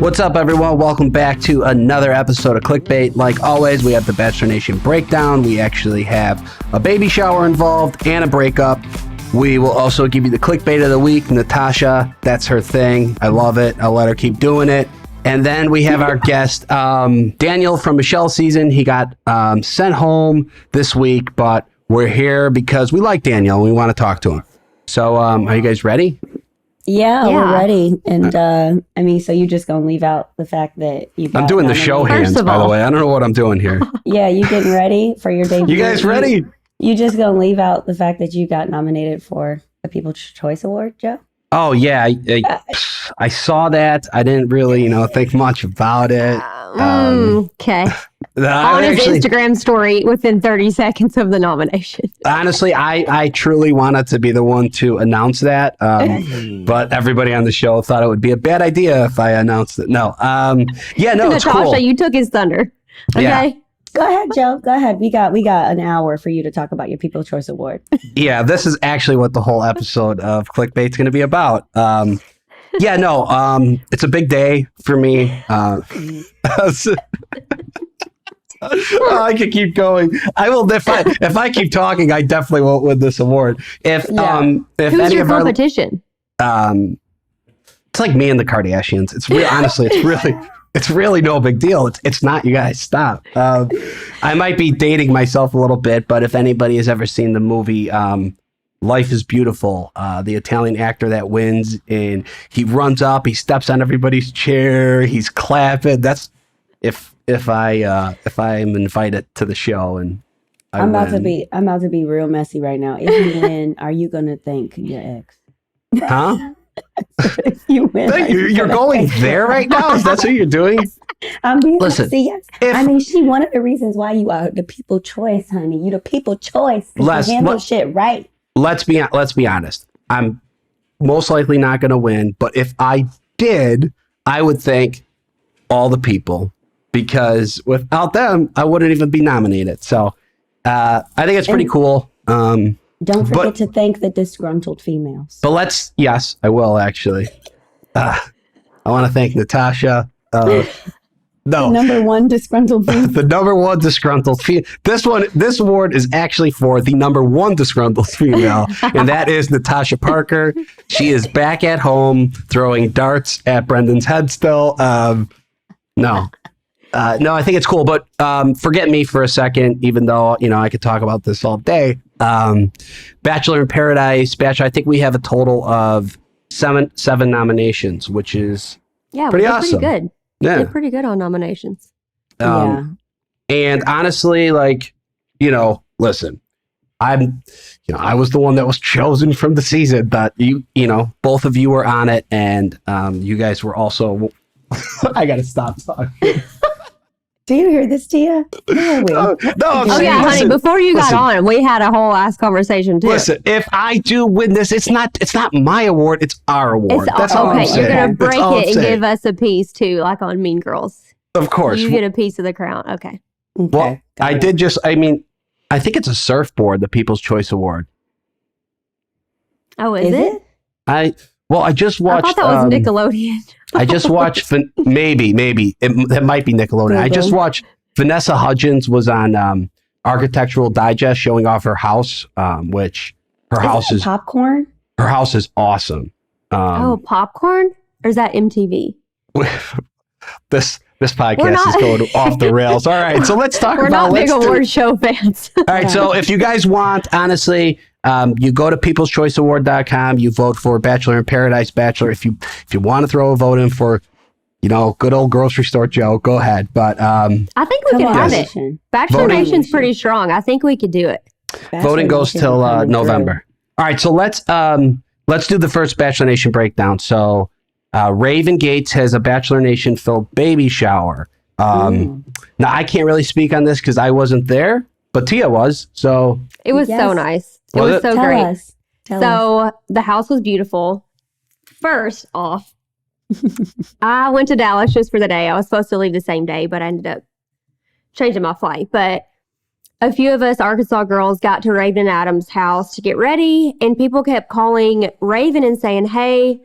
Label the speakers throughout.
Speaker 1: What's up, everyone? Welcome back to another episode of Clickbait. Like always, we have the Bachelor Nation breakdown. We actually have a baby shower involved and a breakup. We will also give you the clickbait of the week. Natasha, that's her thing. I love it. I'll let her keep doing it. And then we have our guest, Daniel from Michelle's season. He got sent home this week, but we're here because we like Daniel and we want to talk to him. So are you guys ready?
Speaker 2: Yeah, we're ready. And so you just gonna leave out the fact that you got
Speaker 1: I'm doing the show hands, by the way. I don't know what I'm doing here.
Speaker 2: Yeah, you getting ready for your debut?
Speaker 1: You guys ready?
Speaker 2: You just gonna leave out the fact that you got nominated for a People's Choice Award, Joe?
Speaker 1: Oh, yeah. I saw that. I didn't really, think much about it.
Speaker 3: Okay. On his Instagram story within 30 seconds of the nomination.
Speaker 1: Honestly, I truly wanted to be the one to announce that. But everybody on the show thought it would be a bad idea if I announced it. No. Natasha,
Speaker 3: it's cool. You took his thunder. Okay.
Speaker 1: Yeah.
Speaker 2: Go ahead, Joe. Go ahead. We got an hour for you to talk about your People's Choice Award.
Speaker 1: Yeah, this is actually what the whole episode of Clickbait's going to be about. It's a big day for me. I could keep going. I will if I keep talking. I definitely won't win this award. If
Speaker 3: who's your competition?
Speaker 1: It's like me and the Kardashians. It's really no big deal. It's not. You guys stop. I might be dating myself a little bit, but if anybody has ever seen the movie Life is Beautiful, the Italian actor that wins, and he runs up, he steps on everybody's chair, he's clapping. That's if I'm invited to the show and I'm about
Speaker 2: to be real messy right now. If you win, are you gonna thank your ex?
Speaker 1: Huh?
Speaker 2: If you win,
Speaker 1: you're going there right now? Is that what you're doing?
Speaker 2: I'm being
Speaker 1: Listen.
Speaker 2: She one of the reasons why you are the people choice, honey. You the people choice. You handle shit right.
Speaker 1: Let's be honest. I'm most likely not going to win, but if I did, I would thank all the people because without them, I wouldn't even be nominated. So I think it's pretty cool.
Speaker 2: Don't forget to thank the disgruntled females.
Speaker 1: But yes, I will actually. I want to thank Natasha. No.
Speaker 2: The number one disgruntled female.
Speaker 1: The number one disgruntled female. This award is actually for the number one disgruntled female, and that is Natasha Parker. She is back at home throwing darts at Brendan's head still. No, I think it's cool, but forget me for a second, even though, I could talk about this all day. Bachelor in Paradise, I think we have a total of seven nominations, which is pretty awesome.
Speaker 3: Pretty good.
Speaker 1: Yeah.
Speaker 3: Did pretty good on nominations.
Speaker 1: And honestly, listen, I was the one that was chosen from the season, but both of you were on it, and you guys were also. I gotta stop talking.
Speaker 2: Do you hear this, Tia?
Speaker 1: No, I'm saying,
Speaker 3: honey. Before you got on, we had a whole ass conversation too.
Speaker 1: Listen, if I do win this, it's not my award. It's our award. That's all I'm saying.
Speaker 3: You're gonna break it and give us a piece too, like on Mean Girls.
Speaker 1: Of course,
Speaker 3: you get a piece of the crown. Okay.
Speaker 1: Well, I did just. I think it's a surfboard, the People's Choice Award.
Speaker 3: Oh, is it?
Speaker 1: I just watched.
Speaker 3: I thought that was Nickelodeon.
Speaker 1: I just watched. Maybe it might be Nickelodeon. I just watched. Vanessa Hudgens was on Architectural Digest showing off her house, which her house is
Speaker 2: popcorn.
Speaker 1: Her house is awesome.
Speaker 3: Popcorn, or is that MTV?
Speaker 1: This podcast is going off the rails. All right, so let's talk about.
Speaker 3: We're not big award show fans.
Speaker 1: All right, so if you guys want, honestly. You go to peopleschoiceaward.com. You vote for Bachelor in Paradise, Bachelor. If you want to throw a vote in for, good old grocery store Joe, go ahead. But
Speaker 3: I think we can have it. Bachelor Nation's pretty strong. I think we could do it.
Speaker 1: Voting goes till November. All right, so let's do the first Bachelor Nation breakdown. So Raven Gates has a Bachelor Nation filled baby shower. Now I can't really speak on this because I wasn't there, but Tia was. So
Speaker 3: it was so nice. It was so great.
Speaker 2: Tell us.
Speaker 3: The house was beautiful. First off, I went to Dallas just for the day. I was supposed to leave the same day, but I ended up changing my flight. But a few of us Arkansas girls got to Raven Adams' house to get ready, and people kept calling Raven and saying, hey,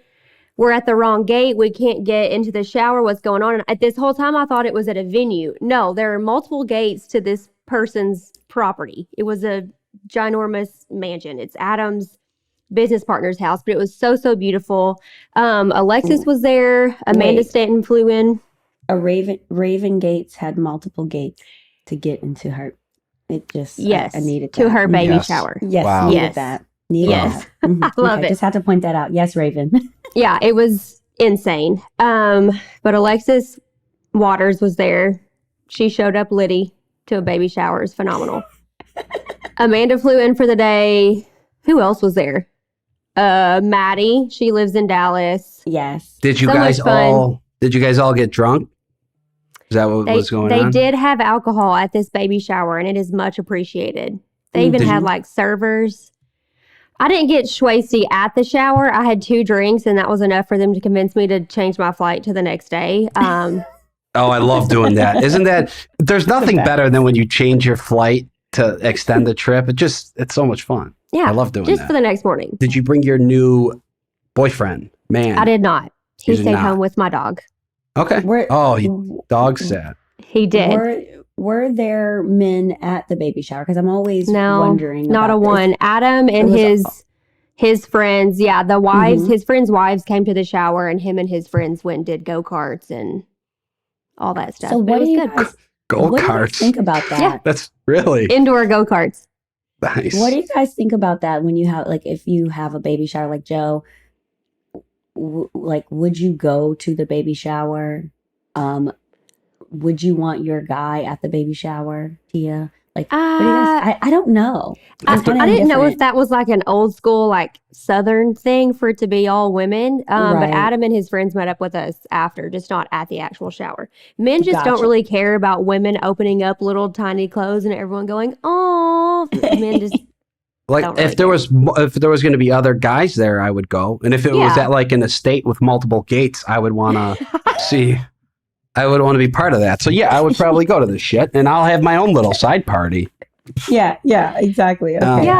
Speaker 3: we're at the wrong gate. We can't get into the shower. What's going on? And at this whole time, I thought it was at a venue. No, there are multiple gates to this person's property. It was a ginormous mansion. It's Adam's business partner's house, but it was so beautiful. Alexis was there. Amanda Stanton flew in.
Speaker 2: Raven Gates had multiple gates to get into her. It just I needed that.
Speaker 3: To her baby shower.
Speaker 2: Yes,
Speaker 1: wow.
Speaker 2: needed that. That. Mm-hmm.
Speaker 3: I love it.
Speaker 2: Just had to point that out. Yes, Raven.
Speaker 3: Yeah, it was insane. But Alexis Waters was there. She showed up litty to a baby shower. It's phenomenal. Amanda flew in for the day. Who else was there? Maddie. She lives in Dallas.
Speaker 2: Yes.
Speaker 1: Did you guys all get drunk? Is that what was going on?
Speaker 3: They did have alcohol at this baby shower, and it is much appreciated. They even had like servers. I didn't get schwasty at the shower. I had 2 drinks, and that was enough for them to convince me to change my flight to the next day.
Speaker 1: Oh, I love doing that. Isn't that? There's nothing better than when you change your flight to extend the trip. It's so much fun.
Speaker 3: Yeah,
Speaker 1: I love doing that.
Speaker 3: Just for the next morning.
Speaker 1: Did you bring your new boyfriend, man?
Speaker 3: I did not. He stayed home with my dog.
Speaker 1: Okay. Dog sat.
Speaker 3: He did.
Speaker 2: Were there men at the baby shower? Because I'm always wondering.
Speaker 3: Not a one. Adam and his friends. Yeah, the wives. His friends' wives came to the shower, and him and his friends went and did go-karts and all that stuff.
Speaker 2: So what do you guys think about that?
Speaker 3: Yeah,
Speaker 1: that's really
Speaker 3: indoor go-karts.
Speaker 1: Nice.
Speaker 2: What do you guys think about that when you have if you have a baby shower like Joe? Would you go to the baby shower? Would you want your guy at the baby shower, Tia? What do you guys, I don't know.
Speaker 3: I didn't know if that was like an old school, Southern thing for it to be all women. But Adam and his friends met up with us after, just not at the actual shower. Men just don't really care about women opening up little tiny clothes and everyone going, oh, men just.
Speaker 1: If there was going to be other guys there, I would go. And if it was at an estate with multiple gates, I would want to see. I would want to be part of that. So yeah, I would probably go to this shit, and I'll have my own little side party.
Speaker 2: Yeah, exactly. Okay,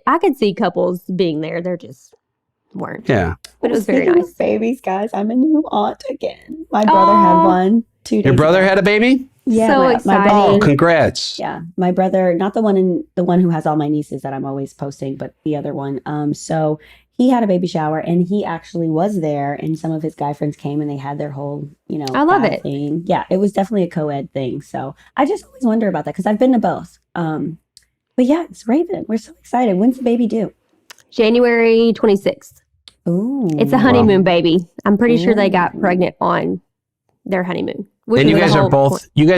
Speaker 3: I could see couples being there. They're just weren't.
Speaker 1: Yeah,
Speaker 3: but it was very nice.
Speaker 2: Babies, guys, I'm a new aunt again. My brother had one 2 days.
Speaker 1: Your brother had a baby?
Speaker 2: Yeah,
Speaker 3: so exciting!
Speaker 1: Oh, congrats!
Speaker 2: Yeah, my brother, not the one who has all my nieces that I'm always posting, but the other one. So he had a baby shower, and he actually was there, and some of his guy friends came, and they had their whole,
Speaker 3: I love it
Speaker 2: thing. Yeah, it was definitely a co-ed thing. So I just always wonder about that because I've been to both. But yeah, it's Raven. We're so excited. When's the baby due?
Speaker 3: January 26th.
Speaker 2: Ooh,
Speaker 3: it's a honeymoon baby. I'm pretty sure they got pregnant on their honeymoon.
Speaker 1: And you guys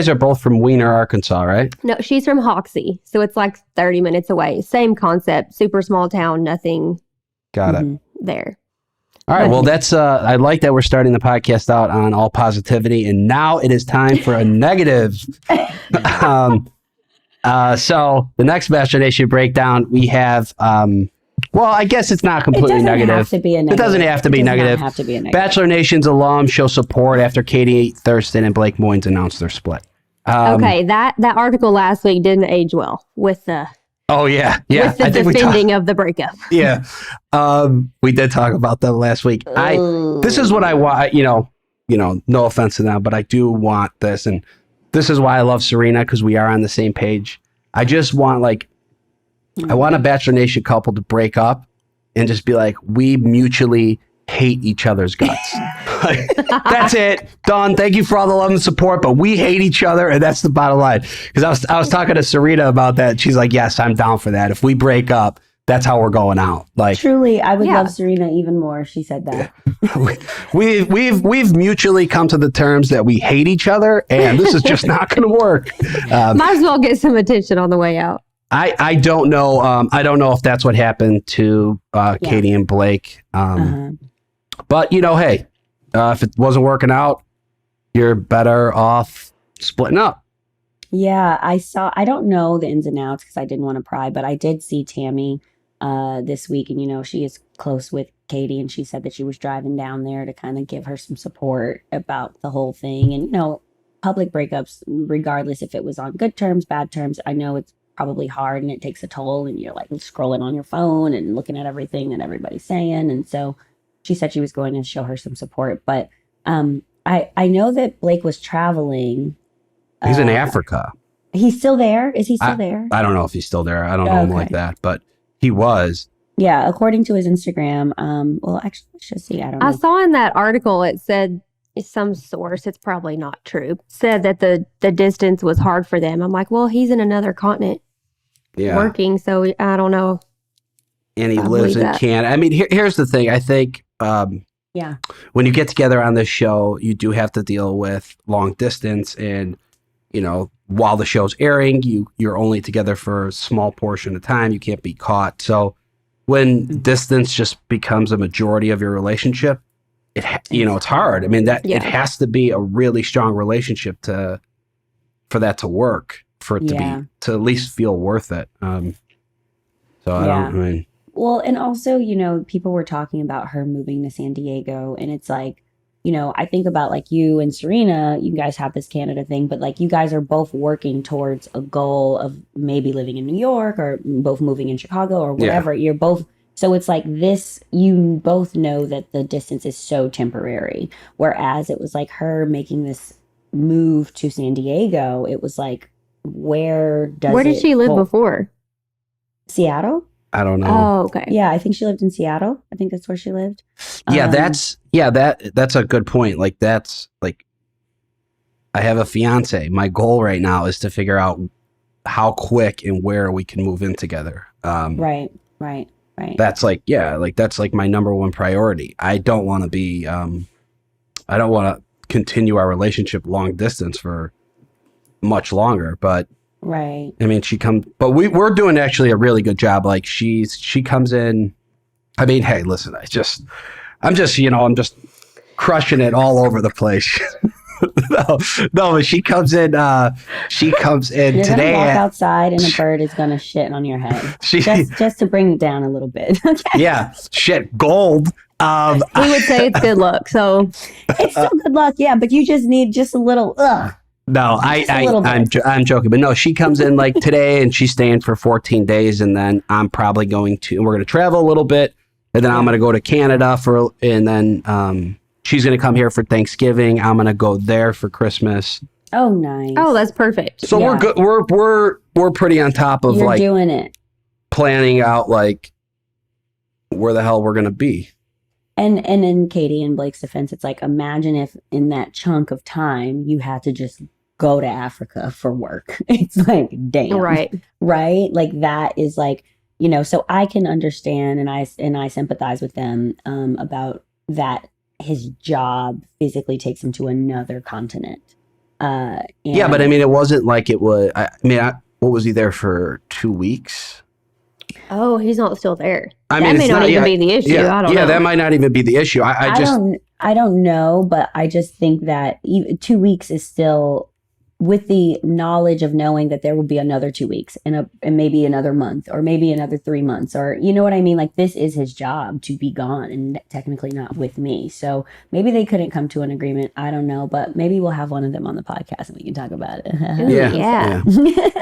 Speaker 1: are both from Weiner, Arkansas, right?
Speaker 3: No, she's from Hoxie, so it's 30 minutes away. Same concept, super small town, nothing.
Speaker 1: Got it.
Speaker 3: There.
Speaker 1: All right. Well, that's. I like that we're starting the podcast out on all positivity, and now it is time for a negative. So the next Bachelor Nation breakdown, we have. Well, I guess it's not completely negative. It doesn't have to be negative. Bachelor Nation's alums show support after Katie Thurston and Blake Moynes announced their split.
Speaker 3: Okay, that article last week didn't age well with the.
Speaker 1: Oh yeah.
Speaker 3: With the defending of the breakup.
Speaker 1: Yeah, we did talk about that last week. This is what I want. No offense to them, but I do want this, and this is why I love Serena because we are on the same page. I just want I want a Bachelor Nation couple to break up and just be we mutually hate each other's guts. That's it. Done. Thank you for all the love and support, but we hate each other, and that's the bottom line. Because I was talking to Serena about that. She's like, yes, I'm down for that. If we break up, that's how we're going out.
Speaker 2: Truly, I would love Serena even more if she said that.
Speaker 1: We've mutually come to the terms that we hate each other, and this is just not going to work.
Speaker 3: Might as well get some attention on the way out.
Speaker 1: I don't know. I don't know if that's what happened to Katie and Blake. But hey, if it wasn't working out, you're better off splitting up.
Speaker 2: Yeah, I don't know the ins and outs because I didn't want to pry, but I did see Tammy this week, and she is close with Katie, and she said that she was driving down there to kind of give her some support about the whole thing. And public breakups, regardless if it was on good terms, bad terms, I know it's probably hard and it takes a toll, and you're scrolling on your phone and looking at everything that everybody's saying, and so she said she was going to show her some support. But I know that Blake was traveling.
Speaker 1: He's in Africa.
Speaker 2: He's still there? Is he still there?
Speaker 1: I don't know if he's still there. I don't know him like that, but he was.
Speaker 2: Yeah, according to his Instagram. Well, actually, let's just see. I don't know.
Speaker 3: I saw in that article it said some source, it's probably not true, said that the distance was hard for them. I'm like, well, he's in another continent working, so I don't know.
Speaker 1: And he lives in Canada. I mean, here's the thing. I think when you get together on this show, you do have to deal with long distance, and while the show's airing, you're only together for a small portion of time. You can't be caught. So when distance just becomes a majority of your relationship, it's hard. I mean, it has to be a really strong relationship for that to work, for it to at least feel worth it.
Speaker 2: Well, and also, people were talking about her moving to San Diego, and it's like, I think about like you and Serena, you guys have this Canada thing, but like you guys are both working towards a goal of maybe living in New York or both moving in Chicago or whatever. You're both. So it's like this, you both know that the distance is so temporary. Whereas it was like her making this move to San Diego. It was like, where did
Speaker 3: she live before?
Speaker 2: Seattle?
Speaker 1: I don't know.
Speaker 3: Oh, okay.
Speaker 2: Yeah, I think she lived in Seattle. I think that's where she lived.
Speaker 1: Yeah, that's a good point. Like that's like, I have a fiance. My goal right now is to figure out how quick and where we can move in together.
Speaker 2: Right.
Speaker 1: That's like, that's like my number one priority. I don't want to be, I don't want to continue our relationship long distance for much longer, but
Speaker 2: right.
Speaker 1: I mean, but we're doing actually a really good job. Like she comes in. I mean, hey, listen, I'm just crushing it all over the place. no, but she comes in.
Speaker 2: You're
Speaker 1: today.
Speaker 2: Gonna walk outside and a bird is gonna shit on your head. Just to bring it down a little bit.
Speaker 1: Yeah, shit, gold.
Speaker 3: He would say it's good luck. So
Speaker 2: it's still good luck, yeah. But you just need just a little.
Speaker 1: No, I'm joking, but no, she comes in like today and she's staying for 14 days, and then I'm probably we're going to travel a little bit, and then I'm going to go to Canada and then she's going to come here for Thanksgiving. I'm going to go there for Christmas.
Speaker 2: Oh, nice.
Speaker 3: Oh, that's perfect.
Speaker 1: So we're good. We're pretty on top of
Speaker 2: You're doing it,
Speaker 1: planning out like where the hell we're going to be.
Speaker 2: And in Katie and Blake's defense, it's like, imagine if in that chunk of time you had to just go to Africa for work. It's like, damn. Right. Like that is like, so I can understand and I sympathize with them about that. His job physically takes him to another continent.
Speaker 1: Yeah, but I mean, it wasn't like it was, what was he there for 2 weeks?
Speaker 3: Oh, he's not still there.
Speaker 2: That may not even be the issue. I don't know.
Speaker 1: Yeah, that might not even be the issue.
Speaker 2: I don't know, but I just think that 2 weeks is still, with the knowledge of knowing that there will be another 2 weeks and maybe another month or maybe another 3 months, or you know what I mean? Like, this is his job to be gone and technically not with me. So maybe they couldn't come to an agreement. I don't know, but maybe we'll have one of them on the podcast and we can talk about it.
Speaker 3: Yeah.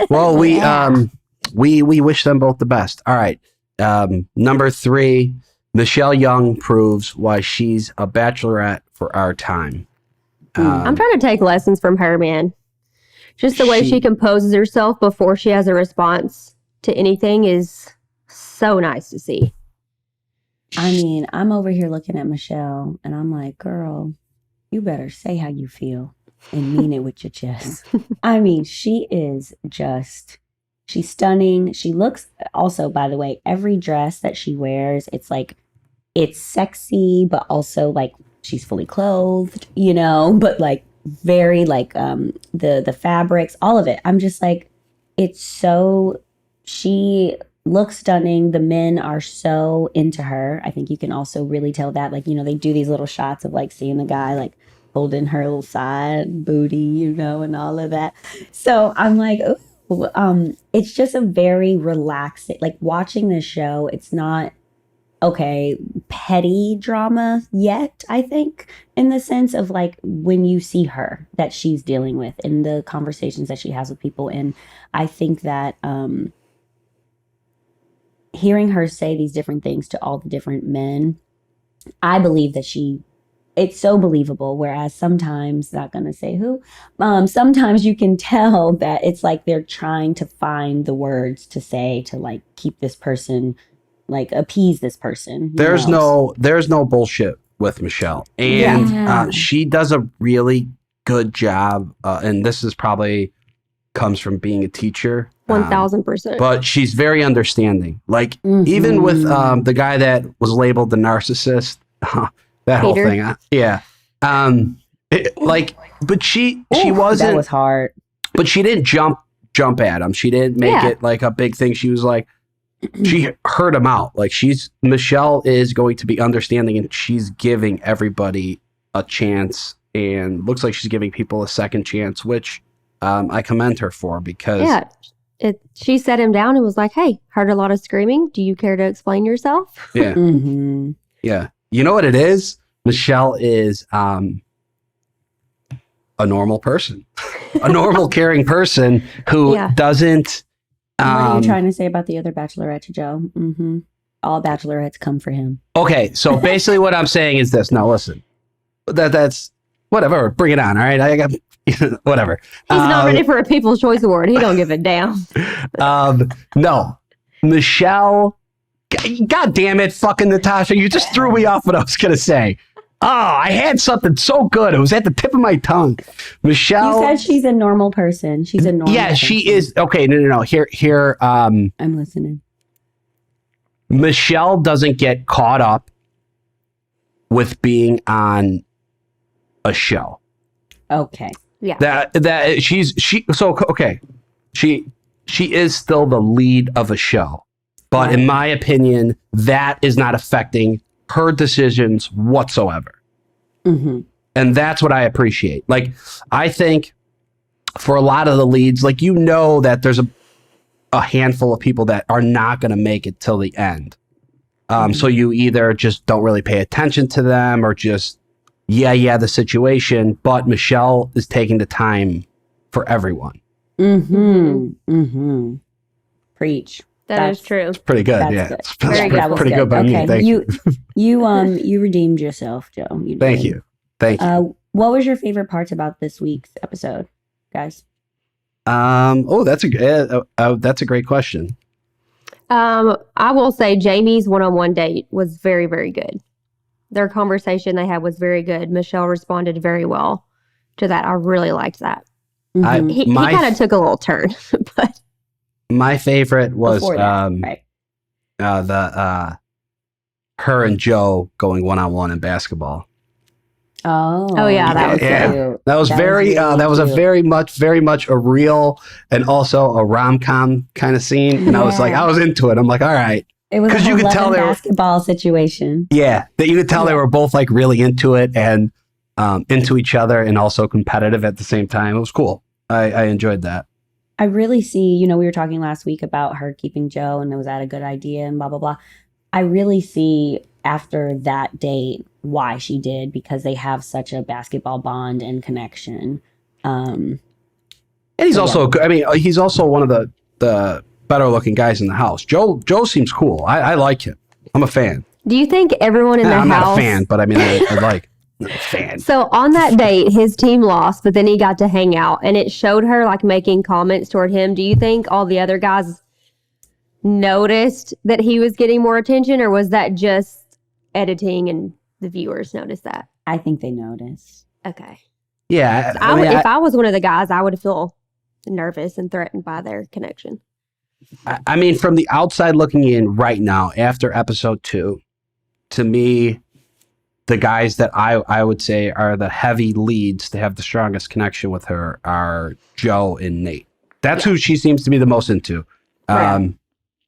Speaker 1: Well, we wish them both the best. All right. Number 3, Michelle Young proves why she's a bachelorette for our time.
Speaker 3: I'm trying to take lessons from her, man. Just the way she composes herself before she has a response to anything is so nice to see.
Speaker 2: I mean, I'm over here looking at Michelle and I'm like, girl, you better say how you feel and mean it with your chest. I mean, she's stunning. She looks, also, by the way, every dress that she wears, it's like, it's sexy, but also like she's fully clothed, but like very like the fabrics, all of it. I'm just like, she looks stunning. The men are so into her. I think you can also really tell that, like, they do these little shots of like seeing the guy like holding her little side booty, and all of that. So I'm like, ooh, it's just a very relaxing, like watching this show. It's not petty drama yet, I think, in the sense of like when you see her that she's dealing with in the conversations that she has with people. And I think that hearing her say these different things to all the different men I believe that it's so believable. Whereas sometimes, not going to say who, sometimes you can tell that it's like they're trying to find the words to say to like keep this person, like appease this person.
Speaker 1: There's no bullshit with Michelle, and she does a really good job. And this is probably comes from being a teacher.
Speaker 3: 1000%.
Speaker 1: But she's very understanding. Like even with the guy that was labeled the narcissist, that whole
Speaker 3: Peter.
Speaker 1: thing, but she wasn't.
Speaker 2: That was hard.
Speaker 1: But she didn't jump at him. She didn't make it like a big thing. She was like, she heard him out. Like Michelle is going to be understanding, and she's giving everybody a chance, and looks like she's giving people a second chance, which I commend her for because
Speaker 3: she sat him down and was like, "Hey, heard a lot of screaming. Do you care to explain yourself?"
Speaker 1: Yeah, yeah. You know what it is? Michelle is a normal person, a normal, caring person who doesn't.
Speaker 2: What are you trying to say about the other Bachelorette, Joe? All Bachelorettes come for him.
Speaker 1: Okay, so basically what I'm saying is this. Now listen, that's whatever. Bring it on. All right, I got whatever.
Speaker 3: He's not ready for a People's Choice Award. He don't give a damn.
Speaker 1: No, Michelle. God damn it, fucking Natasha! You just threw me off what I was gonna say. Oh, I had something so good. It was at the tip of my tongue. Michelle.
Speaker 2: You said she's a normal person. She's a normal.
Speaker 1: Yeah,
Speaker 2: person.
Speaker 1: she is. Okay, no. Here.
Speaker 2: I'm listening.
Speaker 1: Michelle doesn't get caught up with being on a show.
Speaker 2: Okay.
Speaker 3: Yeah.
Speaker 1: She is still the lead of a show. But in my opinion, that is not affecting her decisions whatsoever. And that's what I appreciate. Like, I think for a lot of the leads, like, that there's a handful of people that are not going to make it till the end. So you either just don't really pay attention to them or just, the situation. But Michelle is taking the time for everyone.
Speaker 2: Preach.
Speaker 3: That's true.
Speaker 1: It's pretty good.
Speaker 2: That's
Speaker 1: Yeah.
Speaker 2: good.
Speaker 1: It's
Speaker 2: Pretty
Speaker 1: good by me. Thank you.
Speaker 2: You redeemed yourself, Joe. You did.
Speaker 1: Thank you.
Speaker 2: What was your favorite parts about this week's episode, guys?
Speaker 1: That's a great question.
Speaker 3: I will say Jamie's one-on-one date was very, very good. Their conversation they had was very good. Michelle responded very well to that. I really liked that. He kind of took a little turn, but
Speaker 1: my favorite was
Speaker 2: right.
Speaker 1: her and Joe going one-on-one in basketball.
Speaker 2: Oh
Speaker 3: yeah, that was
Speaker 2: cute.
Speaker 1: That was very much a real and also a rom-com kind of scene. And I was into it. I'm like, all right.
Speaker 2: It was
Speaker 1: because you could tell
Speaker 2: basketball situation.
Speaker 1: Yeah, that you could tell they were both like really into it and into each other and also competitive at the same time. It was cool. I enjoyed that.
Speaker 2: I really see, we were talking last week about her keeping Joe and was that a good idea and blah, blah, blah. I really see after that date why she did, because they have such a basketball bond and connection.
Speaker 1: And he's also good. I mean, he's also one of the better looking guys in the house. Joe seems cool. I like him. I'm a fan.
Speaker 3: Do you think everyone in the house...
Speaker 1: I'm not a fan, but I mean, I like a fan.
Speaker 3: So on that date, his team lost, but then he got to hang out, and it showed her like making comments toward him. Do you think all the other guys noticed that he was getting more attention, or was that just editing and the viewers noticed that?
Speaker 2: I think they noticed.
Speaker 3: Okay.
Speaker 1: Yeah.
Speaker 3: If I was one of the guys, I would feel nervous and threatened by their connection.
Speaker 1: I mean, from the outside looking in right now, after episode 2, to me, the guys that I would say are the heavy leads to have the strongest connection with her are Joe and Nate. That's who she seems to be the most into. And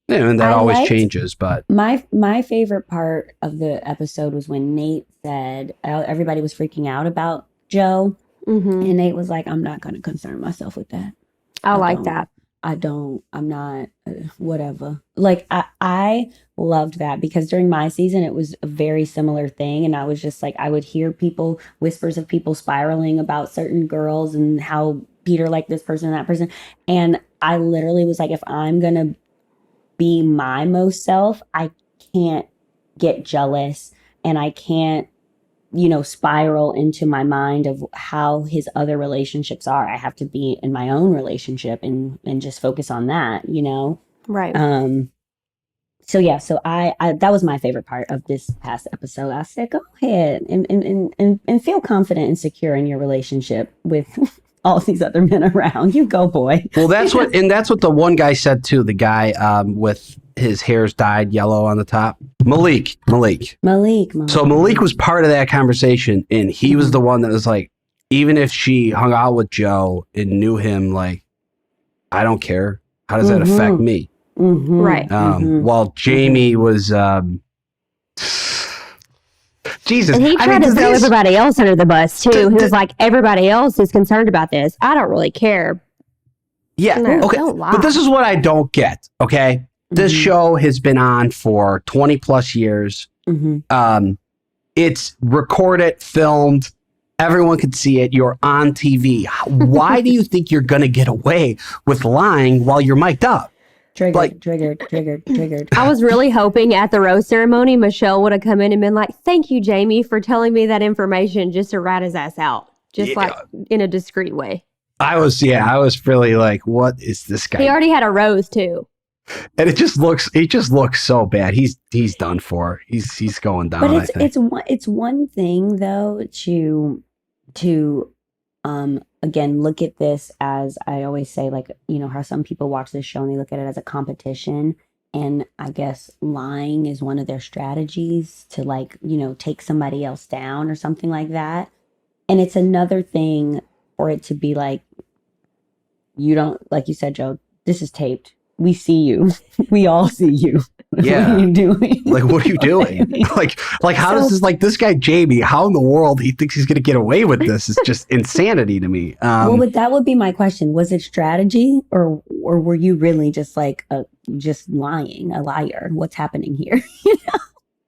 Speaker 1: that always changes. But
Speaker 2: my favorite part of the episode was when Nate said everybody was freaking out about Joe. And Nate was like, I'm not going to concern myself with that.
Speaker 3: I like that.
Speaker 2: I'm not, whatever. Like, I loved that because during my season, it was a very similar thing. And I was just like, I would hear whispers of people spiraling about certain girls and how Peter liked this person and that person. And I literally was like, if I'm going to be my most self, I can't get jealous and I can't, spiral into my mind of how his other relationships are. I have to be in my own relationship and just focus on that,
Speaker 3: Right.
Speaker 2: So yeah, so I that was my favorite part of this past episode. I said, go ahead and feel confident and secure in your relationship with all these other men around. You go, boy.
Speaker 1: Well, that's what the one guy said too. The guy with his hair's dyed yellow on the top, Malik. So Malik was part of that conversation, and he was the one that was like, even if she hung out with Joe and knew him, like, I don't care. How does that affect me?
Speaker 3: Right.
Speaker 1: While Jamie was, Jesus.
Speaker 3: And he tried to throw everybody else under the bus too. He was like, everybody else is concerned about this. I don't really care.
Speaker 1: Yeah.
Speaker 3: No,
Speaker 1: okay.
Speaker 3: don't lie.
Speaker 1: But this is what I don't get. Okay. This show has been on for 20 plus years. It's recorded, filmed. Everyone could see it. You're on TV. Why do you think you're going to get away with lying while you're mic'd up?
Speaker 2: Triggered.
Speaker 3: I was really hoping at the rose ceremony, Michelle would have come in and been like, thank you, Jamie, for telling me that information just to rat his ass out. Just like in a discreet way.
Speaker 1: I was really like, what is this guy?
Speaker 3: He already had a rose too.
Speaker 1: And it just looks so bad. He's done for. He's going down.
Speaker 2: But it's one thing though to again, look at this as, I always say, like, how some people watch this show and they look at it as a competition. And I guess lying is one of their strategies to, like, take somebody else down or something like that. And it's another thing for it to be like, you don't, like you said, Joe, this is taped. We see you. We all see you.
Speaker 1: Yeah.
Speaker 2: What are you doing?
Speaker 1: Like, what are you doing? like how does this, like, this guy Jamie, how in the world he thinks he's going to get away with this? It's just insanity to me.
Speaker 2: Well, but that would be my question. Was it strategy, or were you really just like just lying, a liar? What's happening here?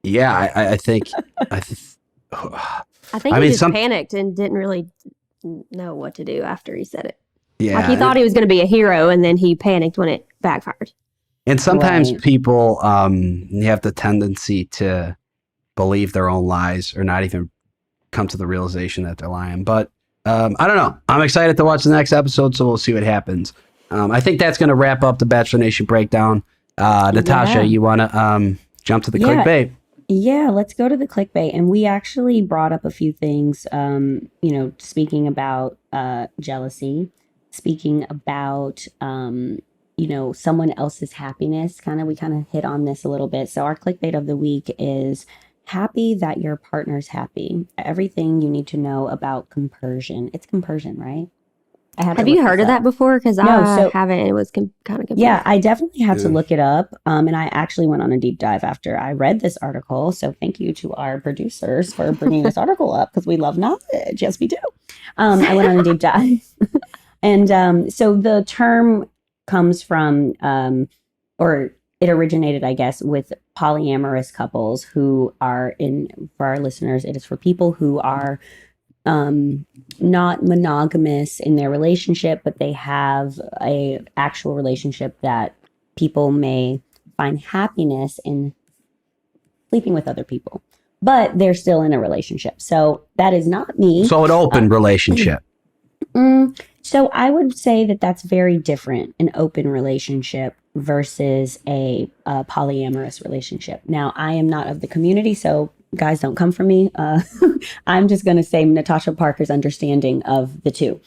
Speaker 1: Yeah, I think.
Speaker 3: I think he just panicked and didn't really know what to do after he said it.
Speaker 1: Yeah,
Speaker 3: like he thought he was going to be a hero, and then he panicked when it backfired.
Speaker 1: And sometimes people have the tendency to believe their own lies or not even come to the realization that they're lying. But I don't know. I'm excited to watch the next episode, so we'll see what happens. I think that's going to wrap up the Bachelor Nation breakdown. Natasha, you want to jump to the clickbait?
Speaker 2: Yeah, let's go to the clickbait. And we actually brought up a few things, speaking about jealousy, speaking about someone else's happiness. We kind of hit on this a little bit. So our clickbait of the week is happy that your partner's happy. Everything you need to know about compersion. It's compersion, right?
Speaker 3: Have you heard of that before? Because I haven't. It was kind of confusing.
Speaker 2: Yeah, I definitely had to look it up. And I actually went on a deep dive after I read this article. So thank you to our producers for bringing this article up, because we love knowledge. Yes, we do. I went on a deep dive. And so the term comes from, or it originated, I guess, with polyamorous couples who are for our listeners, it is for people who are not monogamous in their relationship, but they have a actual relationship that people may find happiness in sleeping with other people, but they're still in a relationship. So that is not me.
Speaker 1: So an open relationship.
Speaker 2: So I would say that that's very different, an open relationship versus a polyamorous relationship. Now, I am not of the community, so guys, don't come for me. I'm just going to say Natasha Parker's understanding of the two.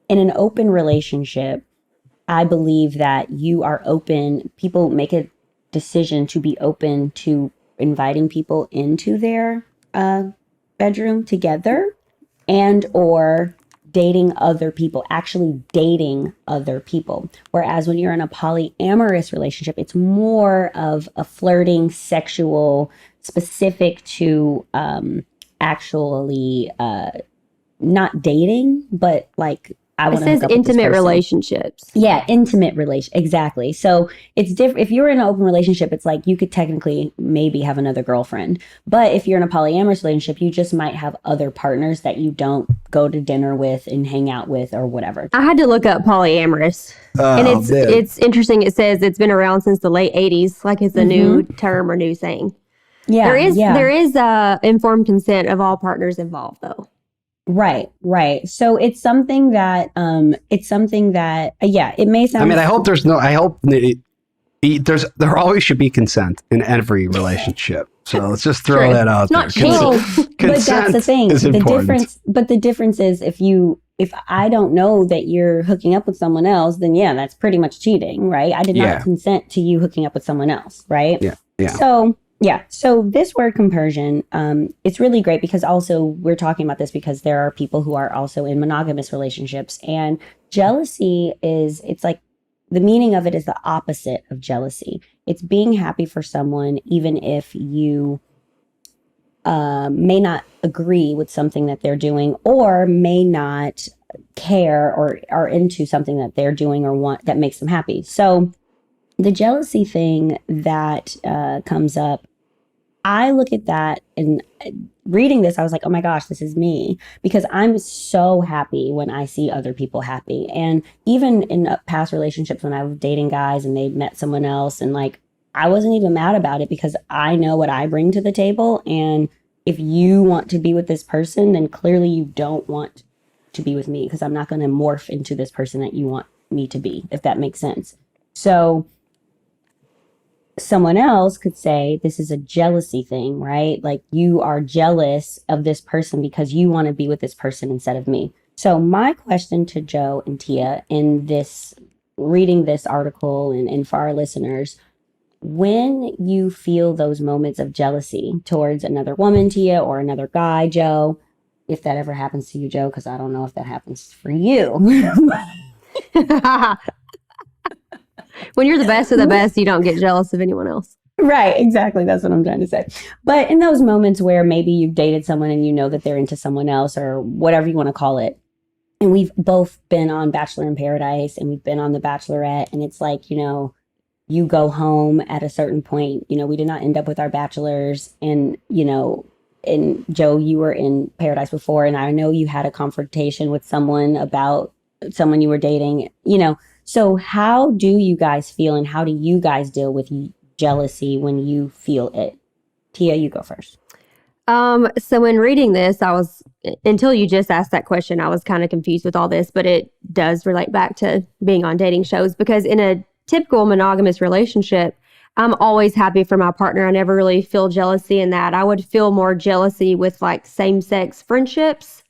Speaker 2: In an open relationship, I believe that you are open. People make a decision to be open to inviting people into their bedroom together, and or dating other people, actually dating other people. Whereas when you're in a polyamorous relationship, it's more of a flirting, sexual, specific to actually not dating, but like
Speaker 3: it says intimate relationships.
Speaker 2: Yeah, intimate relation. Exactly. So it's different. If you're in an open relationship, it's like you could technically maybe have another girlfriend. But if you're in a polyamorous relationship, you just might have other partners that you don't go to dinner with and hang out with or whatever.
Speaker 3: I had to look up polyamorous. And it's interesting. It says it's been around since the late 80s, like it's a new term or new saying.
Speaker 2: Yeah.
Speaker 3: There is informed consent of all partners involved, though.
Speaker 2: Right. So it's something that it may sound.
Speaker 1: I mean, I hope there always should be consent in every relationship. So let's just throw that out there.
Speaker 3: Not cheating.
Speaker 2: But that's the thing. The difference is if I don't know that you're hooking up with someone else, then yeah, that's pretty much cheating, right? I did not consent to you hooking up with someone else, right?
Speaker 1: Yeah.
Speaker 2: So this word compersion, it's really great because also we're talking about this because there are people who are also in monogamous relationships, and jealousy it's like the meaning of it is the opposite of jealousy. It's being happy for someone even if you may not agree with something that they're doing or may not care or are into something that they're doing or want that makes them happy. So the jealousy thing that comes up, I look at that and reading this, I was like, oh my gosh, this is me, because I'm so happy when I see other people happy. And even in past relationships when I was dating guys and they met someone else, and like, I wasn't even mad about it because I know what I bring to the table. And if you want to be with this person, then clearly you don't want to be with me because I'm not going to morph into this person that you want me to be, if that makes sense. So someone else could say this is a jealousy thing, right? Like you are jealous of this person because you want to be with this person instead of me. So my question to Joe and Tia in this, reading this article and for our listeners, when you feel those moments of jealousy towards another woman, Tia, or another guy, Joe, if that ever happens to you, Joe, because I don't know if that happens for you.
Speaker 3: When you're the best of the best, you don't get jealous of anyone else.
Speaker 2: Right, exactly. That's what I'm trying to say. But in those moments where maybe you've dated someone and you know that they're into someone else or whatever you want to call it, and we've both been on Bachelor in Paradise and we've been on The Bachelorette, and it's like, you know, you go home at a certain point, you know, we did not end up with our bachelors, and, you know, and Joe, you were in Paradise before, and I know you had a confrontation with someone about someone you were dating, you know. So how do you guys feel and how do you guys deal with jealousy when you feel it? Tia, you go first.
Speaker 3: So in reading this, until you just asked that question, I was kind of confused with all this, but it does relate back to being on dating shows, because in a typical monogamous relationship, I'm always happy for my partner. I never really feel jealousy in that. I would feel more jealousy with like same-sex friendships.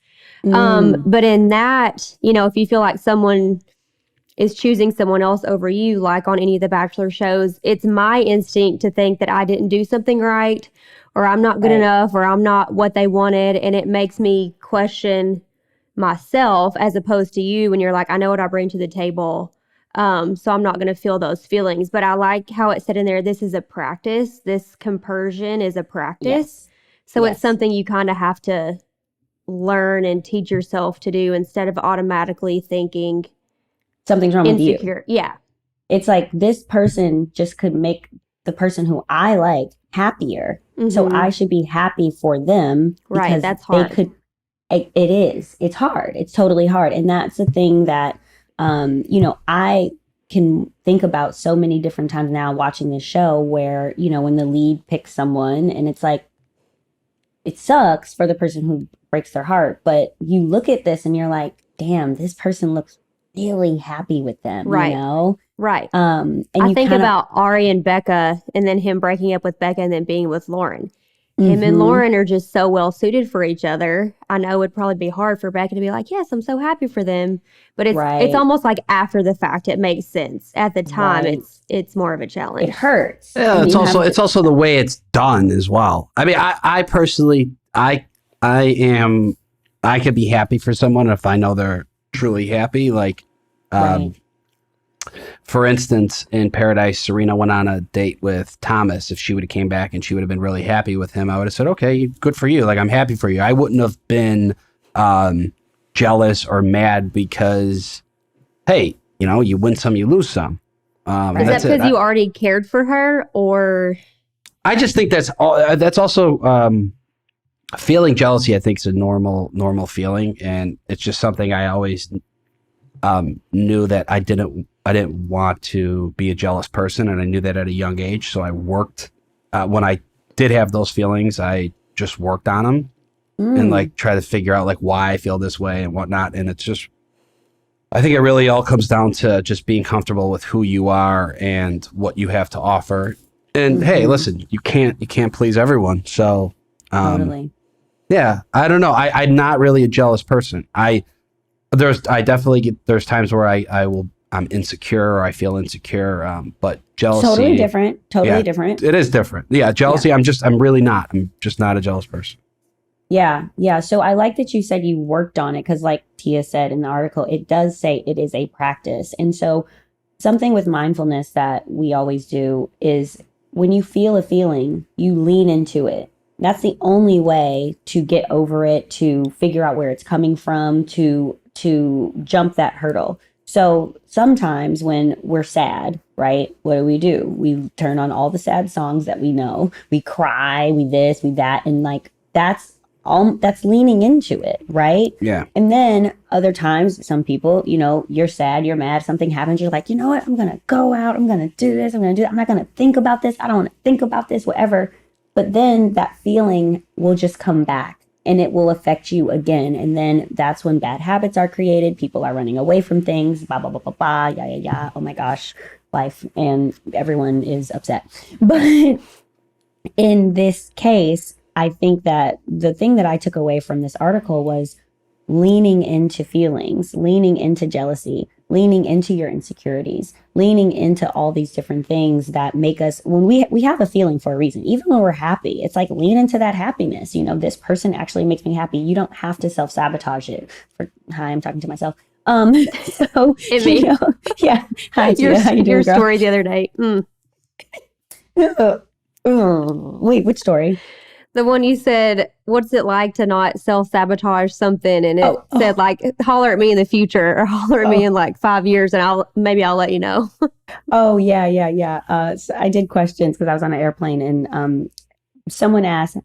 Speaker 3: But in that, you know, if you feel like someone is choosing someone else over you, like on any of the Bachelor shows, it's my instinct to think that I didn't do something right, or I'm not good enough, or I'm not what they wanted. And it makes me question myself, as opposed to you when you're like, I know what I bring to the table. So I'm not going to feel those feelings. But I like how it said in there, this is a practice. This compersion is a practice.
Speaker 2: Yes.
Speaker 3: So it's something you kind of have to learn and teach yourself to do instead of automatically thinking
Speaker 2: something's wrong with you.
Speaker 3: Yeah.
Speaker 2: It's like this person just could make the person who I like happier. Mm-hmm. So I should be happy for them.
Speaker 3: Right. That's hard.
Speaker 2: It is. It's hard. It's totally hard. And that's the thing that, you know, I can think about so many different times now watching this show where, you know, when the lead picks someone and it's like, it sucks for the person who breaks their heart. But you look at this and you're like, damn, this person looks really happy with them,
Speaker 3: right?
Speaker 2: You know,
Speaker 3: right.
Speaker 2: And
Speaker 3: I think about Ari and Becca, and then him breaking up with Becca, and then being with Lauren.
Speaker 2: Mm-hmm.
Speaker 3: Him and Lauren are just so well suited for each other. I know it would probably be hard for Becca to be like, "Yes, I'm so happy for them," but it's almost like after the fact, it makes sense. At the time, it's more of a challenge.
Speaker 2: It hurts.
Speaker 1: Yeah, it's also the way it's done as well. I mean, I personally, I could be happy for someone if I know they're truly happy. Like, for instance, in Paradise, Serena went on a date with Thomas. If she would have came back and she would have been really happy with him, I would have said, okay, good for you. Like, I'm happy for you. I wouldn't have been jealous or mad because, hey, you know, you win some, you lose some.
Speaker 3: Is that because you already cared for her, or?
Speaker 1: I just think that's also feeling jealousy. I think is a normal feeling, and it's just something I always knew that I didn't want to be a jealous person, and I knew that at a young age. So I worked when I did have those feelings, I just worked on them and like try to figure out like why I feel this way and whatnot. And it's just, I think it really all comes down to just being comfortable with who you are and what you have to offer. And hey, listen, you can't please everyone. So,
Speaker 2: Totally.
Speaker 1: yeah, I don't know. I'm not really a jealous person. I definitely get, there's times where I'm insecure or I feel insecure. But jealousy,
Speaker 2: Totally different.
Speaker 1: yeah,
Speaker 2: Different.
Speaker 1: It is different. Yeah. Jealousy. I'm just not a jealous person.
Speaker 2: Yeah. Yeah. So I like that you said you worked on it because, like Tia said in the article, it does say it is a practice. And so something with mindfulness that we always do is when you feel a feeling, you lean into it. That's the only way to get over it, to figure out where it's coming from, to jump that hurdle. So sometimes when we're sad, right, what do? We turn on all the sad songs that we know. We cry, we this, we that. And like, that's leaning into it, right?
Speaker 1: Yeah.
Speaker 2: And then other times, some people, you're sad, you're mad, something happens, you're like, you know what, I'm going to go out, I'm going to do this, I'm going to do that. I'm not going to think about this. I don't want to think about this, whatever. But then that feeling will just come back and it will affect you again. And then that's when bad habits are created. People are running away from things, blah, blah, blah, blah, blah, yeah. Oh my gosh, life. And everyone is upset. But in this case, I think that the thing that I took away from this article was leaning into feelings, leaning into jealousy, leaning into your insecurities, leaning into all these different things that make us, when we have a feeling for a reason, even when we're happy, it's like lean into that happiness. This person actually makes me happy. You don't have to self-sabotage it. Hi, I'm talking to myself. So, yeah. Hi, Tia. How you doing,
Speaker 3: your
Speaker 2: girl?
Speaker 3: story the other day.
Speaker 2: Wait, which story?
Speaker 3: The one you said, what's it like to not self-sabotage something? And it said like, holler at me in the future or holler at me in like 5 years and I'll let you know.
Speaker 2: Oh, yeah. So I did questions because I was on an airplane and someone asked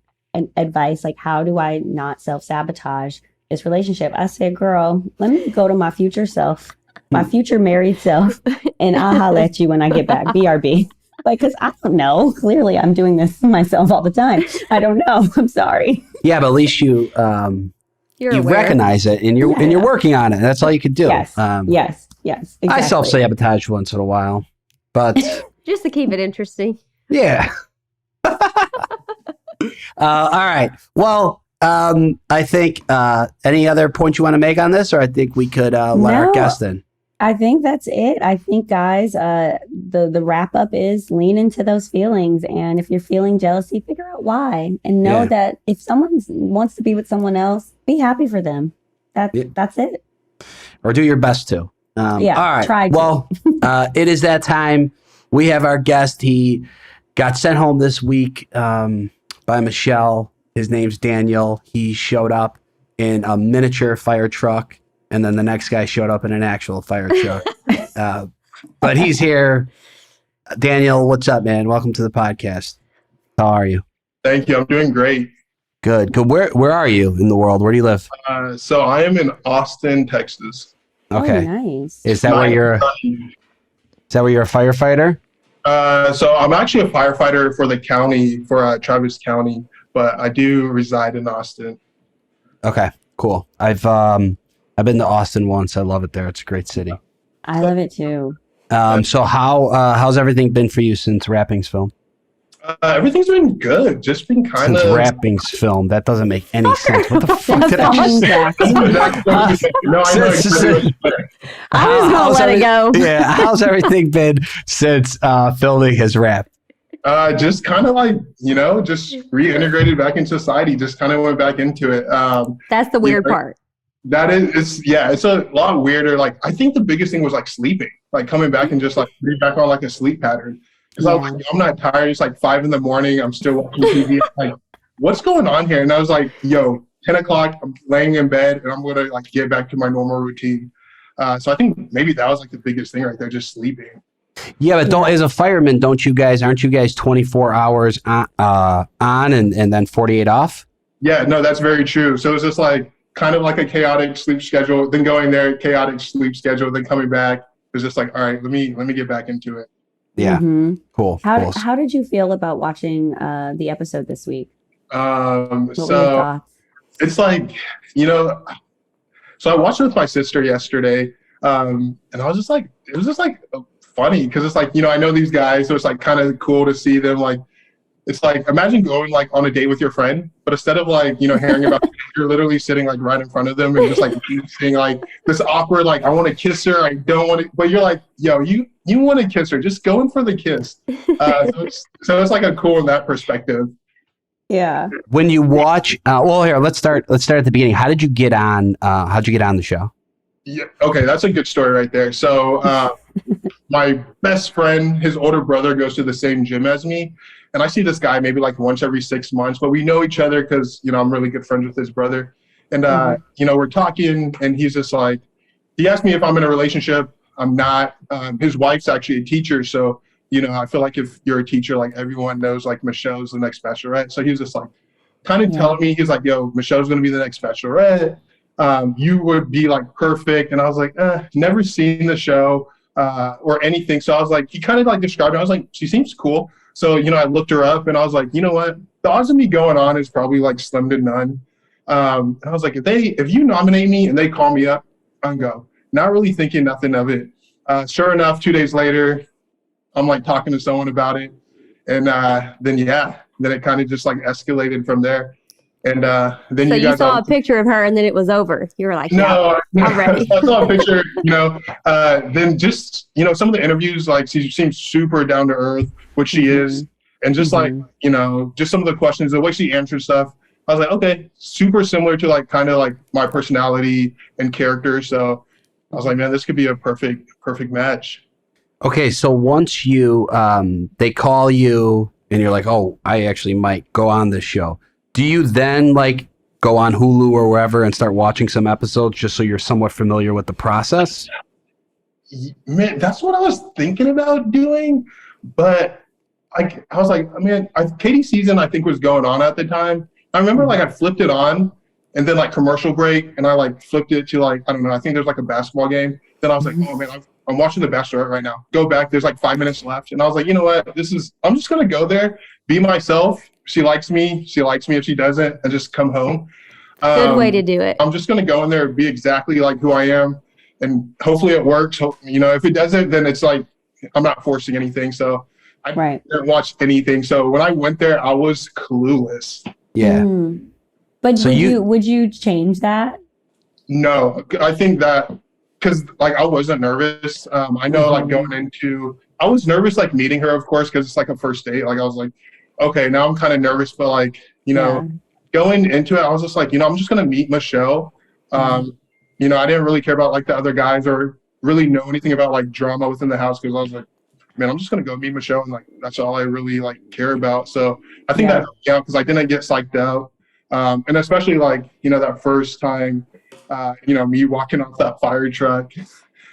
Speaker 2: advice like, how do I not self-sabotage this relationship? I said, girl, let me go to my future self, my future married self, and I'll holler at you when I get back. BRB. Like, because I don't know. Clearly, I'm doing this myself all the time. I don't know. I'm sorry.
Speaker 1: Yeah, but at least you recognize it and you're working on it. That's all you could do.
Speaker 2: Yes. Yes. Exactly.
Speaker 1: I self-sabotage once in a while, but
Speaker 3: just to keep it interesting.
Speaker 1: Yeah. All right. Well, I think any other points you want to make on this, or I think we could let our guest in.
Speaker 2: I think that's it. I think, guys, the wrap up is lean into those feelings. And if you're feeling jealousy, figure out why. And know that if someone wants to be with someone else, be happy for them. That's it.
Speaker 1: Or do your best to. All right.
Speaker 2: Try to.
Speaker 1: Well, it is that time. We have our guest. He got sent home this week by Michelle. His name's Daniel. He showed up in a miniature fire truck. And then the next guy showed up in an actual fire truck. But he's here. Daniel, what's up, man? Welcome to the podcast. How are you?
Speaker 4: Thank you. I'm doing great.
Speaker 1: Good. Where are you in the world? Where do you live?
Speaker 4: So I am in Austin, Texas.
Speaker 1: Okay.
Speaker 2: Oh, nice.
Speaker 1: Is that where you're a firefighter?
Speaker 4: So I'm actually a firefighter for the county, for Travis County, but I do reside in Austin.
Speaker 1: Okay, cool. I've been to Austin once. I love it there. It's a great city.
Speaker 2: I love it too.
Speaker 1: So how's everything been for you since Rapping's film?
Speaker 4: Everything's been good. Just been kind of...
Speaker 1: Since Rapping's film? That doesn't make any sense. What the fuck did I just say?
Speaker 4: No, I know exactly.
Speaker 3: I was going to let it go.
Speaker 1: Yeah, how's everything been since filming his Rap?
Speaker 4: Just kind of like, just reintegrated back in society. Just kind of went back into it.
Speaker 3: That's the weird part.
Speaker 4: That is, it's a lot weirder. Like, I think the biggest thing was like sleeping, like coming back and just like getting back on like a sleep pattern. Because I was like, I'm not tired. It's like 5 a.m. I'm still watching TV. Like, what's going on here? And I was like, 10 o'clock, I'm laying in bed and I'm going to like get back to my normal routine. So I think maybe that was like the biggest thing right there, just sleeping.
Speaker 1: Yeah, but as a fireman, aren't you guys 24 hours on and then 48 off?
Speaker 4: Yeah, no, that's very true. So it was just like, kind of like a chaotic sleep schedule, then going there, chaotic sleep schedule, then coming back. It was just like, all right, let me get back into it.
Speaker 1: Yeah.
Speaker 2: Mhm.
Speaker 1: Cool.
Speaker 2: How
Speaker 1: cool.
Speaker 2: how did you feel about watching the episode this week? What were your
Speaker 4: So
Speaker 2: thoughts?
Speaker 4: it's like, you know, so I watched it with my sister yesterday, and I was just like, it was just like funny because it's like, I know these guys, so it's like kind of cool to see them like. It's like, imagine going like on a date with your friend, but instead of like, hearing about, you're literally sitting like right in front of them and just like saying like this awkward, like, I want to kiss her. I don't want to, but you're like, yo, you want to kiss her. Just go in for the kiss. So it's like a cool in that perspective.
Speaker 2: Yeah.
Speaker 1: When you watch, well, here, let's start at the beginning. How'd you get on the show?
Speaker 4: Yeah. Okay. That's a good story right there. So, my best friend, his older brother goes to the same gym as me. And I see this guy maybe like once every 6 months, but we know each other because, I'm really good friends with his brother. And, we're talking and he's just like, he asked me if I'm in a relationship. I'm not. His wife's actually a teacher. So, I feel like if you're a teacher, like everyone knows like Michelle's the next Bachelorette. So he was just like kind of telling me, he's like, yo, Michelle's going to be the next Bachelorette. You would be like perfect. And I was like, never seen the show or anything. So I was like, he kind of like described it. I was like, she seems cool. So, I looked her up and I was like, you know what? The odds of me going on is probably like slim to none. And I was like, if you nominate me and they call me up, I'll go. Not really thinking nothing of it. Sure enough, 2 days later, I'm like talking to someone about it. And then it kind of just like escalated from there. And then
Speaker 3: So
Speaker 4: you
Speaker 3: you
Speaker 4: guys
Speaker 3: saw a picture of her and then it was over. You were like, yeah,
Speaker 4: no,
Speaker 3: I'm ready.
Speaker 4: I saw a picture, then just, some of the interviews, like she seems super down to earth, which she is. And just like, just some of the questions, the way she answered stuff, I was like, okay, super similar to like kind of like my personality and character. So I was like, man, this could be a perfect match.
Speaker 1: Okay, so once you they call you and you're like, oh, I actually might go on this show. Do you then like go on Hulu or wherever and start watching some episodes just so you're somewhat familiar with the process?
Speaker 4: Man, that's what I was thinking about doing, but I was like, Katie's season I think was going on at the time. I remember like I flipped it on, and then like commercial break, and I like flipped it to like I don't know. I think there's like a basketball game. Then I was like, oh man, I'm watching The Bachelorette right now. Go back. There's like 5 minutes left, and I was like, you know what? I'm just gonna go there, be myself. She likes me. She likes me. If she doesn't, and just come home.
Speaker 3: Good way to do it.
Speaker 4: I'm just gonna go in there, be exactly like who I am, and hopefully it works. If it doesn't, then it's like I'm not forcing anything. So I didn't watch anything. So when I went there, I was clueless.
Speaker 1: Yeah.
Speaker 2: But
Speaker 1: So
Speaker 2: would you change that?
Speaker 4: No, I think that because like I wasn't nervous. I know like going into, I was nervous like meeting her, of course, because it's like a first date. Like I was like, okay, now I'm kind of nervous, but like going into it, I was just like, I'm just gonna meet Michelle. I didn't really care about like the other guys or really know anything about like drama within the house because I was like, man, I'm just gonna go meet Michelle and like that's all I really like care about. So I think that helped me out because I didn't get psyched out, and especially like that first time, me walking off that fire truck.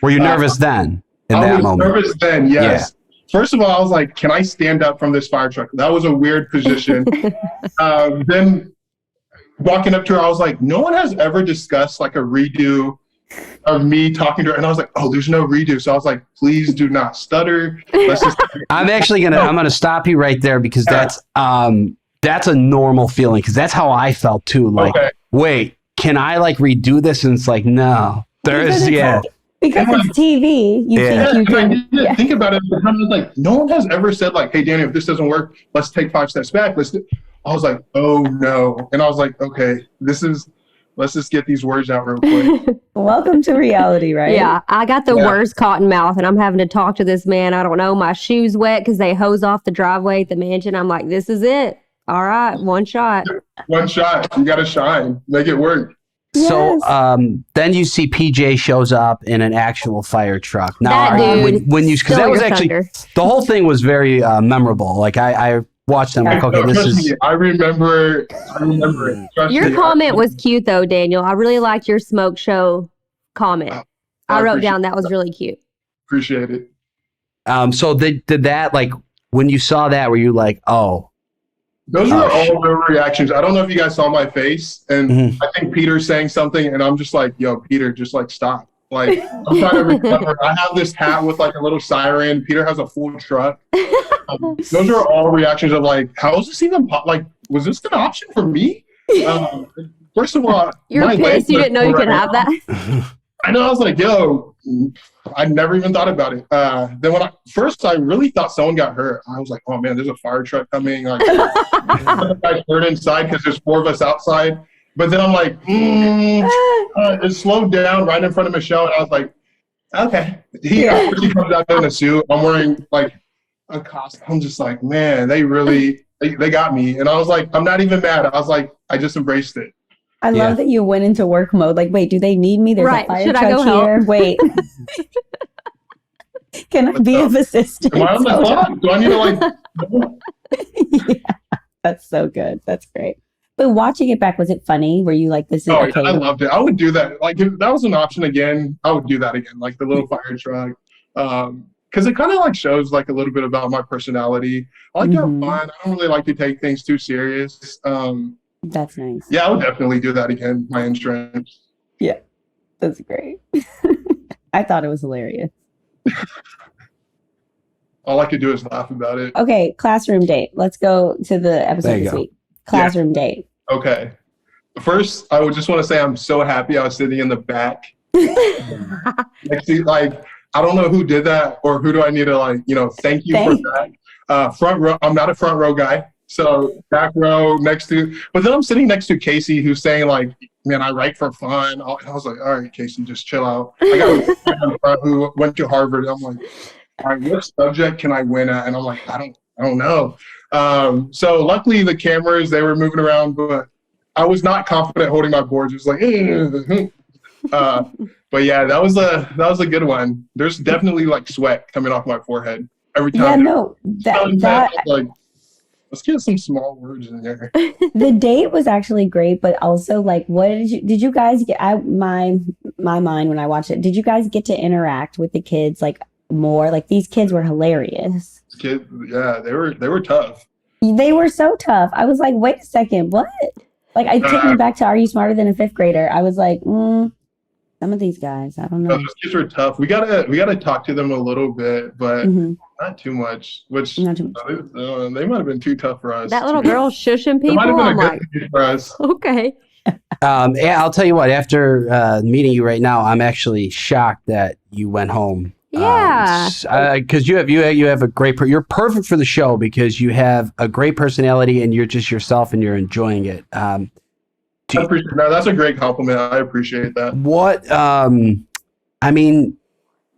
Speaker 1: Were you nervous then?
Speaker 4: I was nervous then, yes. Yeah. First of all, I was like, can I stand up from this fire truck? That was a weird position. Then walking up to her, I was like, no one has ever discussed like a redo of me talking to her. And I was like, oh, there's no redo. So I was like, please do not stutter.
Speaker 1: I'm going to stop you right there because that's a normal feeling because that's how I felt too. Like, wait, can I like redo this? And it's like, no, because
Speaker 2: it's TV. You think you can.
Speaker 4: I didn't think about it. But I was like, no one has ever said like, hey, Danny, if this doesn't work, let's take 5 steps back. I was like, oh no. And I was like, okay, let's just get these words out real quick.
Speaker 2: Welcome to reality, right?
Speaker 3: Yeah, I got the worst cotton mouth and I'm having to talk to this man. I don't know, my shoes wet because they hose off the driveway at the mansion. I'm like, this is it. All right, one shot.
Speaker 4: One shot. You got to shine. Make it work.
Speaker 2: Yes.
Speaker 1: So then you see PJ shows up in an actual fire truck. Now, when you because that was actually the whole thing was very memorable. Like I watched them like, okay, this is.
Speaker 4: I remember it.
Speaker 3: Your comment was cute though, Daniel. I really liked your smoke show comment. I wrote down that was really cute.
Speaker 4: Appreciate it.
Speaker 1: So did that like when you saw that, were you like, oh?
Speaker 4: Those were all the reactions. I don't know if you guys saw my face, and I think Peter's saying something, and I'm just like, yo, Peter, just like stop. Like, I'm trying to recover. I have this hat with like a little siren. Peter has a full truck. Those are all reactions of like, how is this even like, was this an option for me? First of all,
Speaker 3: You're pissed you didn't know you could have that.
Speaker 4: I know. I was like, yo, I never even thought about it. Then when I really thought someone got hurt. I was like, oh man, there's a fire truck coming. Like, I heard inside because there's 4 of us outside. But then I'm like, it slowed down right in front of Michelle, and I was like, okay. He comes out in a suit. I'm wearing like a costume. I'm just like, man, they got me. And I was like, I'm not even mad. I was like, I just embraced it.
Speaker 2: I love that you went into work mode. Like, wait, do they need me? There's a fire
Speaker 3: Should
Speaker 2: truck
Speaker 3: I go
Speaker 2: here.
Speaker 3: help?
Speaker 2: Wait. Can I be of assistance?
Speaker 4: Am I on the clock? Do I need to like?
Speaker 2: Yeah, that's so good. That's great. But watching it back, was it funny? Were you like, this is okay?
Speaker 4: Yeah, I loved it. I would do that. Like, if that was an option again, I would do that again. Like the little fire truck. Because it kind of like shows like a little bit about my personality. I like to have fun. I don't really like to take things too serious.
Speaker 2: That's nice.
Speaker 4: Yeah, I would definitely do that again. My insurance.
Speaker 2: Yeah, that's great. I thought it was hilarious.
Speaker 4: All I could do is laugh about it.
Speaker 2: Okay, classroom date. Let's go to the episode this week. Classroom date.
Speaker 4: Okay. First, I would just want to say I'm so happy I was sitting in the back. Like, I don't know who did that or who do I need to like, thank you for that. Front row. I'm not a front row guy. So back row but then I'm sitting next to Casey who's saying like, man, I write for fun. I was like, all right, Casey, just chill out. I got a friend in the front who went to Harvard. I'm like, all right, what subject can I win at? And I'm like, I don't know. So luckily the cameras, they were moving around, but I was not confident holding my board. Just like, but yeah, that was a good one. There's definitely like sweat coming off my forehead every time.
Speaker 2: Yeah, no, that
Speaker 4: like, let's get some small words in there.
Speaker 2: The date was actually great, but also like, what did you guys get? My mind when I watched it, did you guys get to interact with the kids like more? Like these kids were hilarious.
Speaker 4: Kids, yeah, they were tough.
Speaker 2: They were so tough. I was like, wait a second, what? Like, I take me back to Are You Smarter Than a Fifth Grader? I was like, some of these guys, I don't know.
Speaker 4: Those kids were tough. We gotta talk to them a little bit, but not too much. Which
Speaker 2: Not too much.
Speaker 4: They might have been too tough for us.
Speaker 3: That little girl shushing people.
Speaker 4: It might have been
Speaker 3: I'm
Speaker 4: a good thing for us.
Speaker 3: okay.
Speaker 1: Yeah, I'll tell you what. After meeting you right now, I'm actually shocked that you went home.
Speaker 3: Yeah,
Speaker 1: because you have a great. You're perfect for the show because you have a great personality and you're just yourself and you're enjoying it.
Speaker 4: No, that's a great compliment. I appreciate that.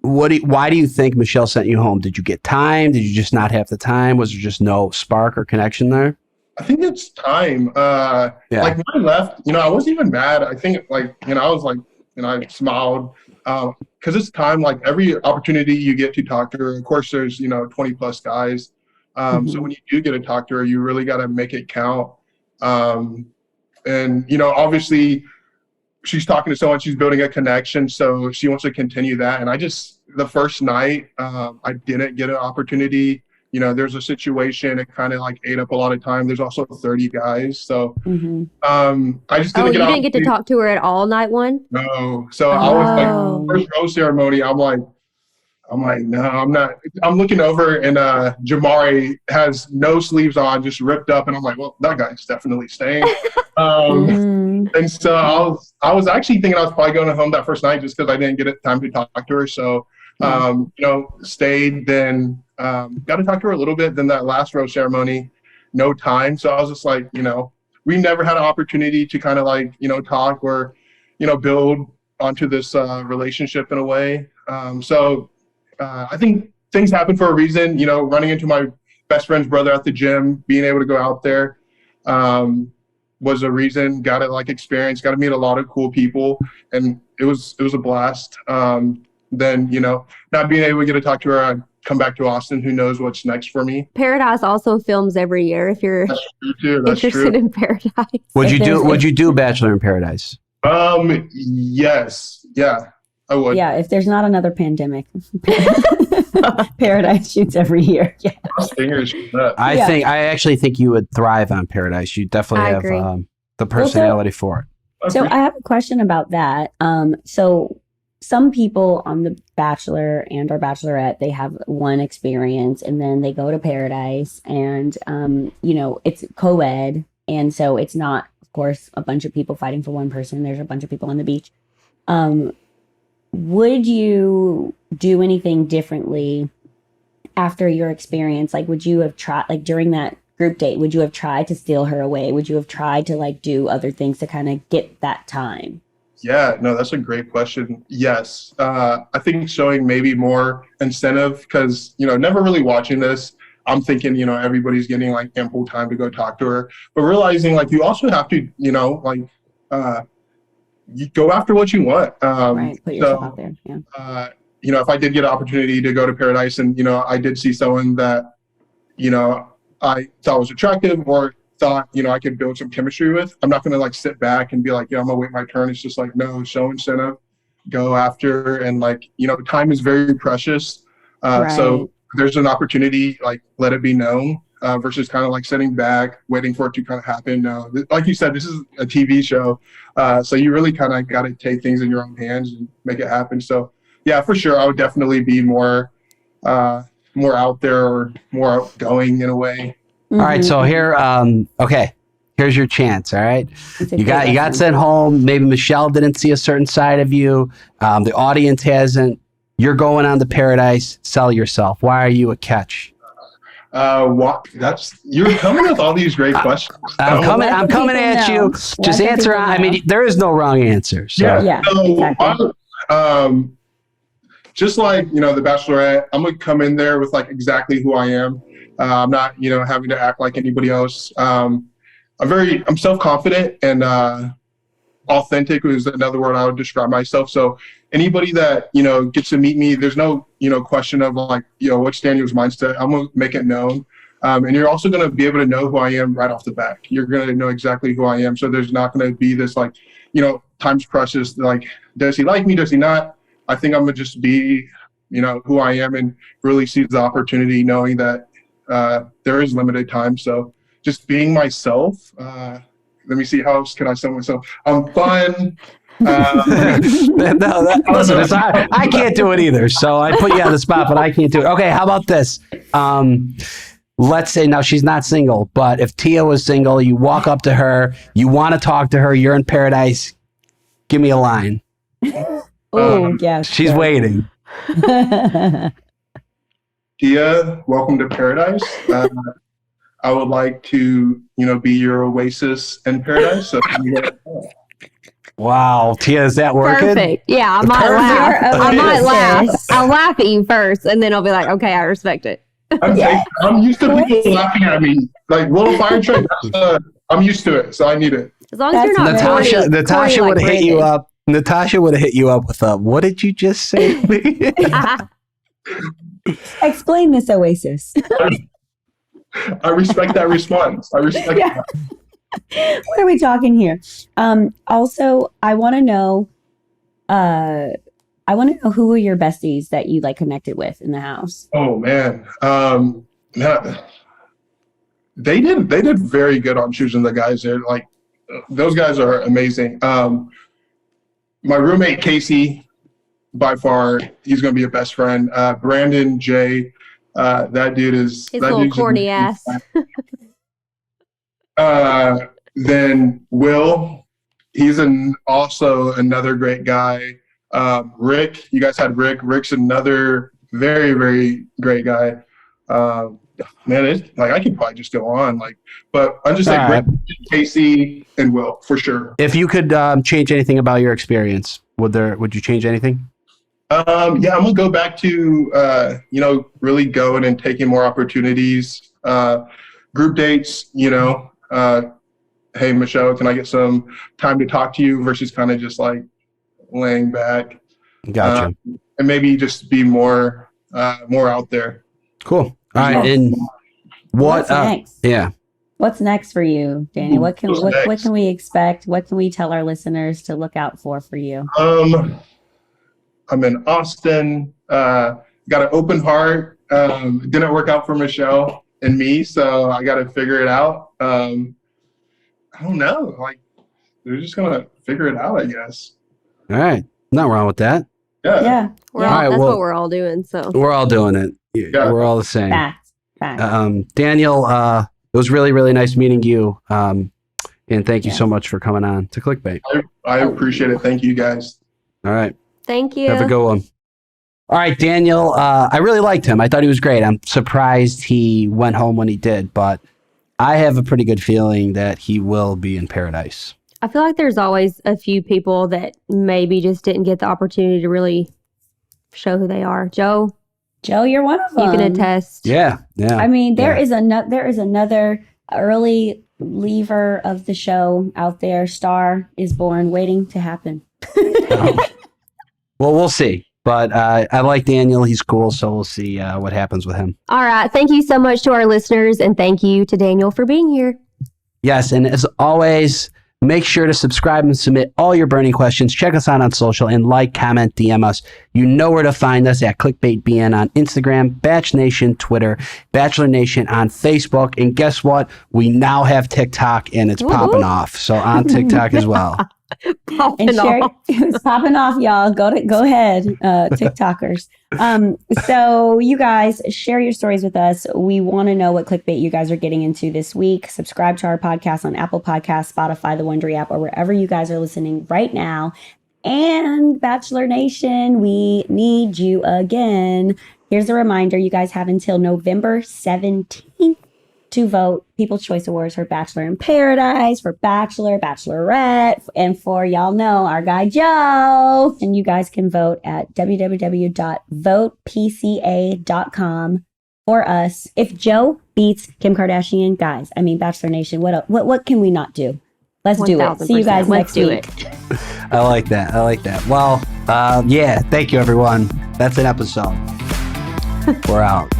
Speaker 1: Why do you think Michelle sent you home? Did you get time? Did you just not have the time? Was there just no spark or connection there?
Speaker 4: I think it's time. Like when I left, I wasn't even mad. I think I was like, I smiled. Because it's time, like every opportunity you get to talk to her, of course there's 20 plus guys, so when you do get to talk to her, you really got to make it count. And obviously she's talking to someone, she's building a connection, so she wants to continue that. And the first night I didn't get an opportunity. There's a situation, it kind of like ate up a lot of time. There's also 30 guys. So I just didn't
Speaker 3: didn't get to talk to her at all night one?
Speaker 4: No. So I was like, first rose ceremony, I'm like, no, I'm not. I'm looking over and Jamari has no sleeves on, just ripped up. And I'm like, well, that guy's definitely staying. And so I was actually thinking I was probably going home that first night just because I didn't get time to talk to her. So, stayed, then got to talk to her a little bit. Then that last rose ceremony, no time. So I was just like, we never had an opportunity to kind of like, talk or, build onto this relationship in a way. So I think things happen for a reason, running into my best friend's brother at the gym, being able to go out there was a reason. Got to like experience, got to meet a lot of cool people, and it was a blast. Then, not being able to get to talk to her, I come back to Austin, who knows what's next for me.
Speaker 3: Paradise also films every year if you're interested in Paradise.
Speaker 1: Would you do Bachelor in Paradise?
Speaker 4: Yes. Yeah, I would.
Speaker 2: Yeah, if there's not another pandemic. Paradise shoots every year. Yeah.
Speaker 1: I actually think you would thrive on Paradise. You definitely have the personality for it.
Speaker 2: So I have a question about that. So some people on The Bachelor and or Bachelorette, they have one experience and then they go to paradise and, it's co-ed. And so it's not, of course, a bunch of people fighting for one person. There's a bunch of people on the beach. Would you do anything differently after your experience? Like, would you have tried, like during that group date, would you have tried to steal her away? Would you have tried to like do other things to kind of get that time?
Speaker 4: Yeah, no, that's a great question. Yes. I think showing maybe more incentive because, never really watching this, I'm thinking, everybody's getting like ample time to go talk to her, but realizing like you also have to, you go after what you want.
Speaker 2: Right. Put yourself out there. Yeah.
Speaker 4: If I did get an opportunity to go to paradise and, I did see someone that, I thought was attractive or thought, I could build some chemistry with, I'm not going to like sit back and be like, I'm going to wait my turn. It's just like, no, show incentive, go after. And like, time is very precious.
Speaker 2: Right.
Speaker 4: So there's an opportunity, like let it be known versus kind of like sitting back, waiting for it to kind of happen. No, like you said, this is a TV show. So you really kind of got to take things in your own hands and make it happen. So yeah, for sure. I would definitely be more out there or more outgoing in a way.
Speaker 1: All right, so here, here's your chance. All right, you got sent home. Maybe Michelle didn't see a certain side of you. The audience hasn't. You're going on to paradise. Sell yourself. Why are you a catch?
Speaker 4: You're coming with all these great questions.
Speaker 1: I'm coming at you. Just answer. I mean, there is no wrong answer. So.
Speaker 2: Yeah, exactly.
Speaker 4: Just like, The Bachelorette, I'm going to come in there with like exactly who I am. I'm not, having to act like anybody else. I'm self-confident and authentic is another word I would describe myself. So anybody that, gets to meet me, there's no, question of like, what's Daniel's mindset. I'm going to make it known. And you're also going to be able to know who I am right off the bat. You're going to know exactly who I am. So there's not going to be this like, time's precious. Like, does he like me? Does he not? I think I'm going to just be, who I am and really seize the opportunity knowing that there is limited time. So just being myself. Let me see, how else can I sell myself? I'm fun.
Speaker 1: Listen, I can't do it either. So I put you on the spot, but I can't do it. Okay, how about this? Let's say now she's not single, but if Tia was single, you walk up to her, you want to talk to her, you're in paradise. Give me a line.
Speaker 2: Oh, yes.
Speaker 1: She's waiting.
Speaker 4: Tia, welcome to paradise. I would like to, be your oasis in paradise. So
Speaker 1: wow, Tia, is that working?
Speaker 3: Perfect. Yeah, I might laugh. I'll laugh at you first, and then I'll be like, okay, I respect it.
Speaker 4: I'm used to people laughing at me. Like, little fire truck, I'm used to it, so I need it.
Speaker 3: As long as you're not
Speaker 1: Natasha would have hit you up. Natasha would have hit you up with what did you just say to me?
Speaker 2: Explain this oasis.
Speaker 4: I respect that response. That.
Speaker 2: What are we talking here? Also, I want to know who are your besties that you like connected with in the house.
Speaker 4: Oh man. They did very good on choosing the guys there. Like those guys are amazing. My roommate Casey, by far, he's gonna be a best friend. Brandon Jay, that dude is
Speaker 3: his little corny ass.
Speaker 4: Then Will, he's also another great guy. Rick, you guys had Rick. Rick's another very, very great guy. Man, it's like I could probably just go on. But I'm just like Rick, Casey, and Will for sure.
Speaker 1: If you could change anything about your experience, would you change anything?
Speaker 4: Yeah, I'm gonna go back to really going and taking more opportunities. Group dates, hey Michelle, can I get some time to talk to you versus kind of just like laying back.
Speaker 1: Gotcha.
Speaker 4: And maybe just be more out there.
Speaker 1: Cool. All right. And what's
Speaker 2: next?
Speaker 1: Yeah.
Speaker 2: What's next for you, Danny? What can we expect? What can we tell our listeners to look out for you?
Speaker 4: I'm in Austin. Got an open heart. Didn't work out for Michelle and me, so I got to figure it out. I don't know. Like, they're just gonna figure it out, I guess.
Speaker 1: All right. Nothing wrong with that.
Speaker 2: Yeah.
Speaker 3: We're
Speaker 2: Yeah.
Speaker 3: all,
Speaker 1: All right,
Speaker 3: that's
Speaker 1: well-
Speaker 3: what we're all doing. So
Speaker 1: We're all doing it.
Speaker 4: Yeah.
Speaker 1: We're all the same.
Speaker 2: Facts.
Speaker 1: Daniel, it was really, really nice meeting you. And thank you
Speaker 2: Yes.
Speaker 1: so much for coming on to Clickbait.
Speaker 4: I appreciate it. Thank you guys.
Speaker 1: All right.
Speaker 3: thank you.
Speaker 1: Have a good one. All right, Daniel. I really liked him. I thought he was great. I'm surprised he went home when he did, but I have a pretty good feeling that he will be in paradise.
Speaker 3: I feel like there's always a few people that maybe just didn't get the opportunity to really show who they are. Joe,
Speaker 2: Joe, you're one of them.
Speaker 3: you can attest.
Speaker 1: Yeah.
Speaker 2: I mean, there
Speaker 1: Yeah.
Speaker 2: is another early lever of the show out there. Star is born, waiting to happen.
Speaker 1: Well, we'll see. But I like Daniel. He's cool. So we'll see what happens with him.
Speaker 3: All right. Thank you so much to our listeners, and thank you to Daniel for being here.
Speaker 1: Yes. And as always, make sure to subscribe and submit all your burning questions. Check us out on social and like, comment, DM us. You know where to find us at ClickbaitBN on Instagram, Batch Nation, Twitter, Bachelor Nation on Facebook. And guess what? We now have TikTok and it's popping off. So on TikTok as well.
Speaker 2: And share, it's popping off, y'all. Go ahead, TikTokers. So you guys share your stories with us. We want to know what clickbait you guys are getting into this week. Subscribe to our podcast on Apple Podcasts, Spotify, the Wondery app, or wherever you guys are listening right now. And Bachelor Nation, we need you again. Here's a reminder: you guys have until November 17th to vote People's Choice Awards for Bachelor in Paradise, for Bachelor, Bachelorette, and for y'all know our guy Joe. And you guys can vote at www.votepca.com for us. If Joe beats Kim Kardashian, guys, I mean Bachelor Nation, what can we not do? Let's do it. See you guys next week.
Speaker 1: I like that. Well, yeah. Thank you, everyone. That's an episode. We're out.